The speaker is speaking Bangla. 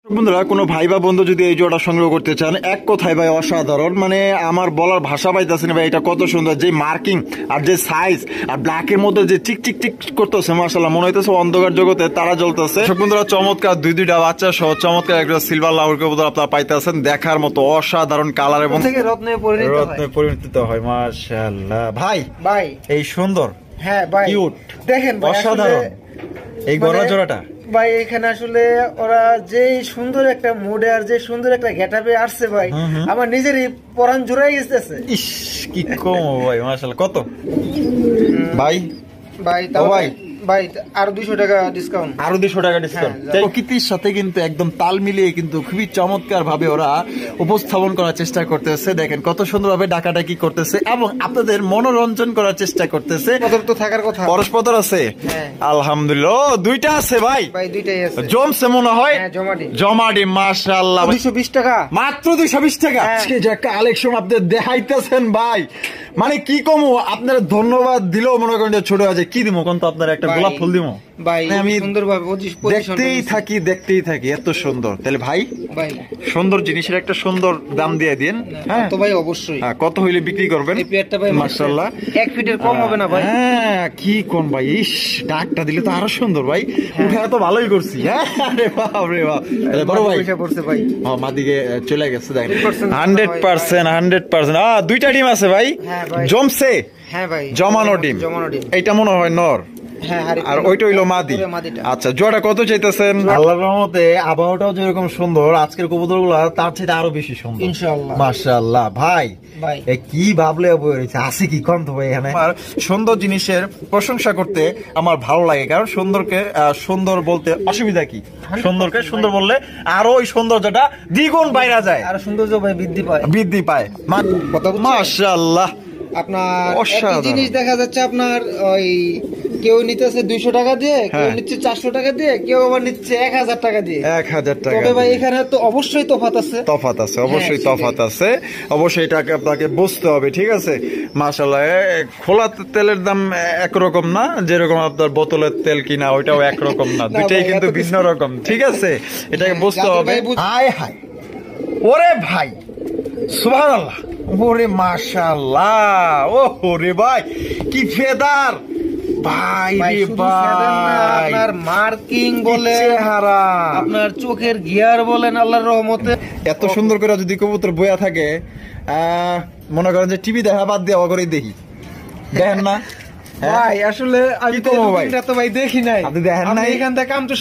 বন্ধুরা কোনো ভাই বা বন্ধু যদি এই জোড়া সংগ্রহ করতে চান, এক কথায় ভাই অসাধারণ, মানে আমার বলার ভাষা পাইতেছে না ভাই। এটা কত সুন্দর, যে মার্কিং আর যে সাইজ আর ব্ল্যাকের মধ্যে যে টিক টিক টিক করতেছে, মাশাআল্লাহ মনে হইতেছে অন্ধকার জগতে তারা জ্বলতেছে। বন্ধুরা চমৎকার দুইটা বাচ্চা সহ চমৎকার একটা সিলভার লাউর কবুতর আপনারা পাইতেছেন, দেখার মতো অসাধারণ কালার এবং রত্নে পরিণত হয়। মাশাআল্লাহ ভাই ভাই এই সুন্দর, হ্যাঁ ভাই কিউট, দেখেন অসাধারণ এই গড়া জোড়াটা ভাই। এখানে আসলে ওরা যে সুন্দর একটা মুডে আর যে সুন্দর একটা গেটআপে আসছে ভাই, আমার নিজেরই পরাণ জুড়াই গেছে। ইস কি কম ভাই, মাশাআল্লাহ। কত ভাই? ভাই তাও ভাই ভাই আরো 200 টাকা ডিসকাউন্ট, আরো 200 টাকা ডিসকাউন্ট। প্রকৃতির সাথে কিন্তু একদম তাল মিলিয়ে কিন্তু খুবই চমৎকার ভাবে ওরা উপস্থাপন করার চেষ্টা করতেছে। দেখেন কত সুন্দর ভাবে ডাকাডাকি করতেছে এবং আপনাদের মনোরঞ্জন করার চেষ্টা করতেছে। পদর তো থাকার কথা, পরস্পর আছে আলহামদুলিল্লাহ। দুইটা আছে ভাই, ভাই দুইটাই আছে। জমছে মনে হয়, জমাডি মাশাআল্লাহ। 220 টাকা মাত্র 220 টাকা। আজকে যে কালেকশন আপনি দেখাইতেছেন ভাই, মানে কি কমু আপনারা ধন্যবাদ দিলেও মনে করেন ছোট আছে। কি দিমু কোন তো আপনারা একটা গোলাপ ফুল দিমু ভাই, আমি সুন্দরভাবে দেখতেই থাকি এত সুন্দর। তাহলে ভাই সুন্দর জিনিসের একটা সুন্দর দাম দিয়ে দিন। হ্যাঁ তো ভাই অবশ্যই। কত হইলে বিক্রি করবেন? এই পেয়ারটা ভাই মাশাআল্লাহ 1 ফিটের কম হবে না ভাই। হ্যাঁ কি কোন ভাই, ইস ডাকটা দিলে তো আরো সুন্দর ভাই। উঠে তো ভালোই করছি। হ্যাঁ আরে বাপ রে বাপ, বড় ভাই পয়সা পড়ছে ভাই। হ্যাঁ মাদিকে চলে গেছে দেখেন 100%। দুইটা ডিম আছে ভাই, জমছে। হ্যাঁ ভাই জমানো ডিম। এইটা মনে হয় নর, আর ওইটা হইলো মাদি। আচ্ছা জোড়া কত চাইতেছেন? আল্লাহর রহমতে আবহাওয়াটাও যেরকম সুন্দর, আজকের কবুতরগুলো তার চেয়ে আরো বেশি সুন্দর ইনশাআল্লাহ। মাশাআল্লাহ ভাই কি ভাবলে বইছে আছে কি কম তো ভাই। এখানে সুন্দর জিনিসের প্রশংসা করতে আমার ভালো লাগে, কারণ সুন্দরকে সুন্দর বলতে অসুবিধা কি? সুন্দরকে সুন্দর বললে আরো ওই সৌন্দর্যটা দ্বিগুণ বাইরে যায়, আরো সৌন্দর্য ভাই বৃদ্ধি পায়। মাশাআল্লাহ আপনার একই জিনিস দেখা যাচ্ছে আপনার ওই কেউ নিতেছে 200 টাকা দিয়ে, কেউ নিচ্ছে 400 টাকা দিয়ে, কেউ আবার নিচ্ছে 1000 টাকা দিয়ে। 1000 টাকা। তবে ভাই এখানে তো অবশ্যই তফাৎ আছে, অবশ্যই তফাৎ আছে, অবশ্যই এটাকে আপনাকে বুঝতে হবে। ঠিক আছে মাশাআল্লাহ। খোলা তেলের দাম একরকম না, যেরকম আপনার বোতলের তেল কিনা ওইটাও একরকম না, দুইটাই কিন্তু ভিন্ন রকম। ঠিক আছে এটাকে বুঝতে হবে। হায় হায় ওরে ভাই সুবহানাল্লাহ, ওরে মাশাআল্লাহ, ওরে ভাই কি ফেদার ভাই রে ভাই। আপনার মার্কিং বলে আপনার চোখের গিয়ার বলেন, আল্লাহর রহমতে এত সুন্দর করে যদি কবুতর বইয়া থাকে, মনে করেন যে টিভি দেখা বাদ দিয়ে অগরেই দেখি, দেখেন না ভাই? আসলে আমি তো ভাই দেখি নাই, আপনি দেখেন না। এখান থেকে কাম তো